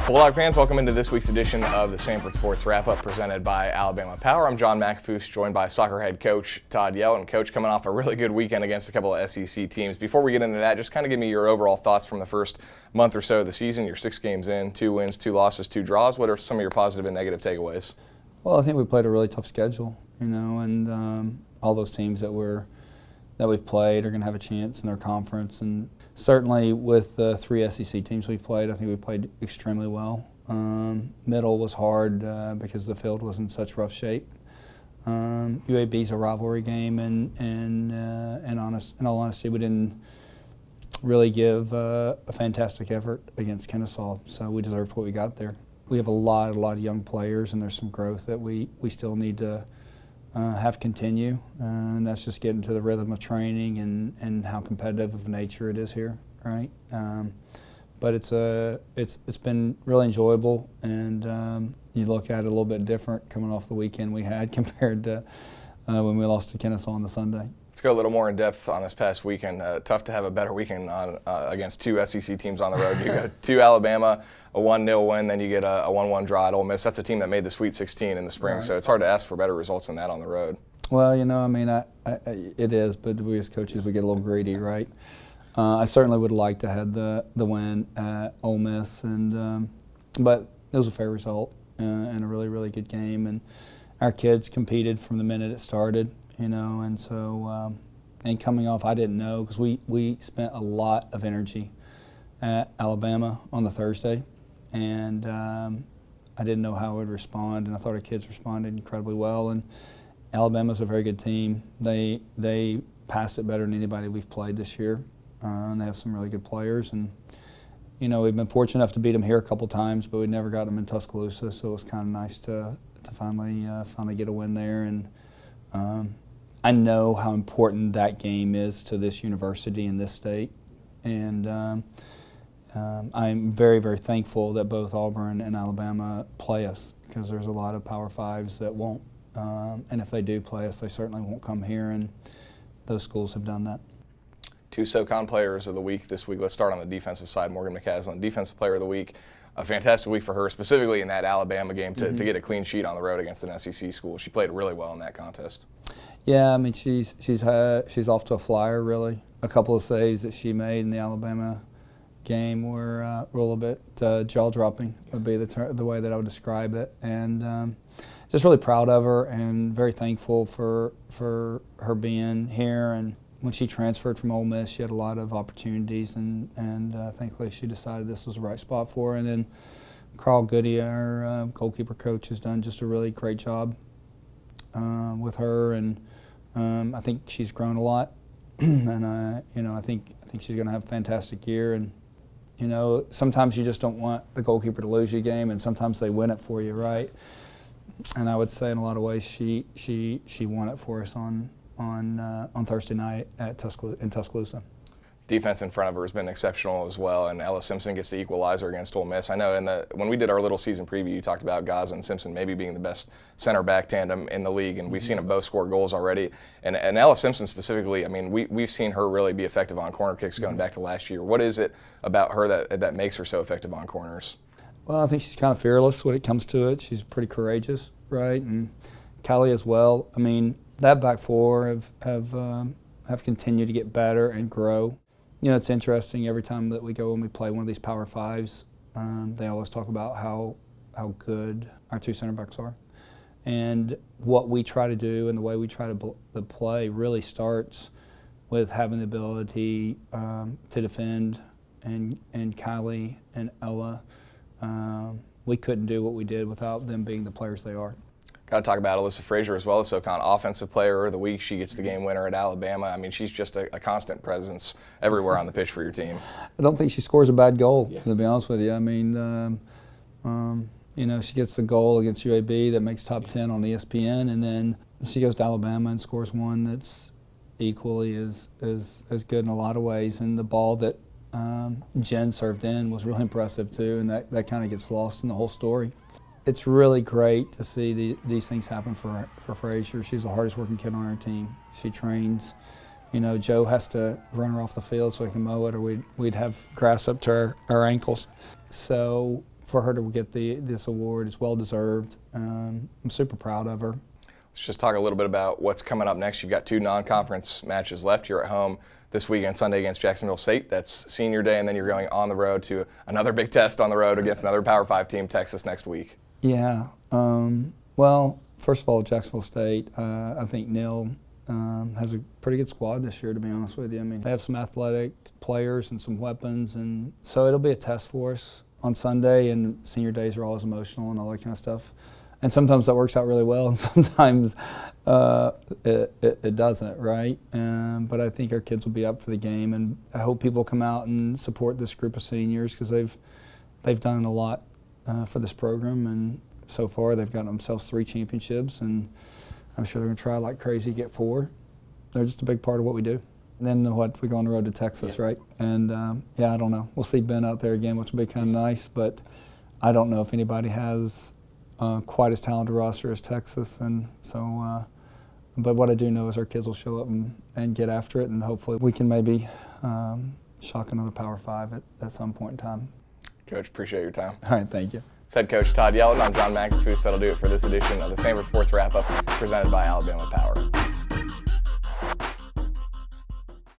Bulldog fans, welcome into this week's edition of the Samford Sports Wrap-Up presented by Alabama Power. I'm John McAfoose, joined by soccer head coach Todd Yelton. Coach, coming off a really good weekend against a couple of SEC teams. Before we get into that, just kind of give me your overall thoughts from the first month or so of the season. You're 6 games in, 2 wins, 2 losses, 2 draws. What are some of your positive and negative takeaways? Well, I think we played a really tough schedule, and all those teams that we've played are going to have a chance in their conference. And certainly with the 3 SEC teams we've played, I think we played extremely well. Middle was hard because the field was in such rough shape. UAB's a rivalry game, and in all honesty, we didn't really give a fantastic effort against Kennesaw, so we deserved what we got there. We have a lot of young players, and there's some growth that we still need to have continue, and that's just getting to the rhythm of training and how competitive of a nature it is here, right? But it's been really enjoyable, and you look at it a little bit different coming off the weekend we had compared to when we lost to Kennesaw on the Sunday. Let's go a little more in depth on this past weekend. Tough to have a better weekend against 2 SEC teams on the road. You go to Alabama, a 1-0 win, then you get a 1-1 draw at Ole Miss. That's a team that made the Sweet 16 in the spring, right. So it's hard to ask for better results than that on the road. Well, it is, but we as coaches, we get a little greedy, right? I certainly would like to have the win at Ole Miss, but it was a fair result and a really good game. And our kids competed from the minute it started, and so and coming off, I didn't know because we spent a lot of energy at Alabama on the Thursday, and I didn't know how it would respond, and I thought our kids responded incredibly well. And Alabama's a very good team. They pass it better than anybody we've played this year. And they have some really good players, and we've been fortunate enough to beat them here a couple times, but we never got them in Tuscaloosa, so it was kind of nice to finally get a win there. And I know how important that game is to this university and this state, and I'm very thankful that both Auburn and Alabama play us, because there's a lot of Power Fives that won't, and if they do play us, they certainly won't come here, and those schools have done that. 2 SoCon players of the week this week. Let's start on the defensive side. Morgan McCaslin, defensive player of the week. A fantastic week for her, specifically in that Alabama game to get a clean sheet on the road against an SEC school. She played really well in that contest. Yeah, I mean she's off to a flyer really. A couple of saves that she made in the Alabama game were a little bit jaw-dropping would be the way that I would describe it, and just really proud of her and very thankful for her being here. And when she transferred from Ole Miss, she had a lot of opportunities, and thankfully she decided this was the right spot for her. And then Carl Goody, our goalkeeper coach, has done just a really great job with her, and I think she's grown a lot. And I think she's going to have a fantastic year. And sometimes you just don't want the goalkeeper to lose your game, and sometimes they win it for you, right? And I would say in a lot of ways she won it for us on Thursday night in Tuscaloosa. Defense in front of her has been exceptional as well, and Ella Simpson gets the equalizer against Ole Miss. I know when we did our little season preview, you talked about Gaza and Simpson maybe being the best center-back tandem in the league, and we've seen them both score goals already. And Ella Simpson specifically, I mean, we've seen her really be effective on corner kicks going back to last year. What is it about her that makes her so effective on corners? Well, I think she's kind of fearless when it comes to it. She's pretty courageous, right? And Callie as well. I mean, that back four have continued to get better and grow. It's interesting every time that we go and we play one of these Power Fives, they always talk about how good our 2 center backs are. And what we try to do and the way we try to play really starts with having the ability to defend, and Kylie and Ella, we couldn't do what we did without them being the players they are. Got to talk about Alyssa Frazier as well, SoCon Offensive Player of the Week. She gets the game winner at Alabama. I mean, she's just a constant presence everywhere on the pitch for your team. I don't think she scores a bad goal, to be honest with you. I mean, she gets the goal against UAB that makes top 10 on ESPN, and then she goes to Alabama and scores one that's equally as good in a lot of ways. And the ball that Jen served in was really impressive too, and that kind of gets lost in the whole story. It's really great to see these things happen for Frazier. She's the hardest working kid on our team. She trains. Joe has to run her off the field so he can mow it, or we'd have grass up to our ankles. So for her to get this award. It's well deserved. I'm super proud of her. Let's just talk a little bit about what's coming up next. You've got 2 non-conference matches left. You're at home this weekend, Sunday against Jacksonville State. That's senior day, and then you're going on the road to another big test on the road against another Power 5 team, Texas, next week. Yeah. Well, first of all, Jacksonville State, I think Neil has a pretty good squad this year, to be honest with you. I mean, they have some athletic players and some weapons, and so it'll be a test for us on Sunday, and senior days are always emotional and all that kind of stuff. And sometimes that works out really well, and sometimes it doesn't, right? But I think our kids will be up for the game, and I hope people come out and support this group of seniors because they've done a lot for this program, and so far they've gotten themselves 3 championships, and I'm sure they're going to try like crazy to get 4. They're just a big part of what we do. And then we go on the road to Texas, right? And I don't know. We'll see Ben out there again, which will be kind of nice, but I don't know if anybody has quite as talented a roster as Texas, and so. But what I do know is our kids will show up and get after it, and hopefully we can maybe shock another Power 5 at some point in time. Coach, appreciate your time. All right, thank you. It's head coach Todd Yelton. I'm John McAfee. That'll do it for this edition of the Samford Sports Wrap-Up presented by Alabama Power.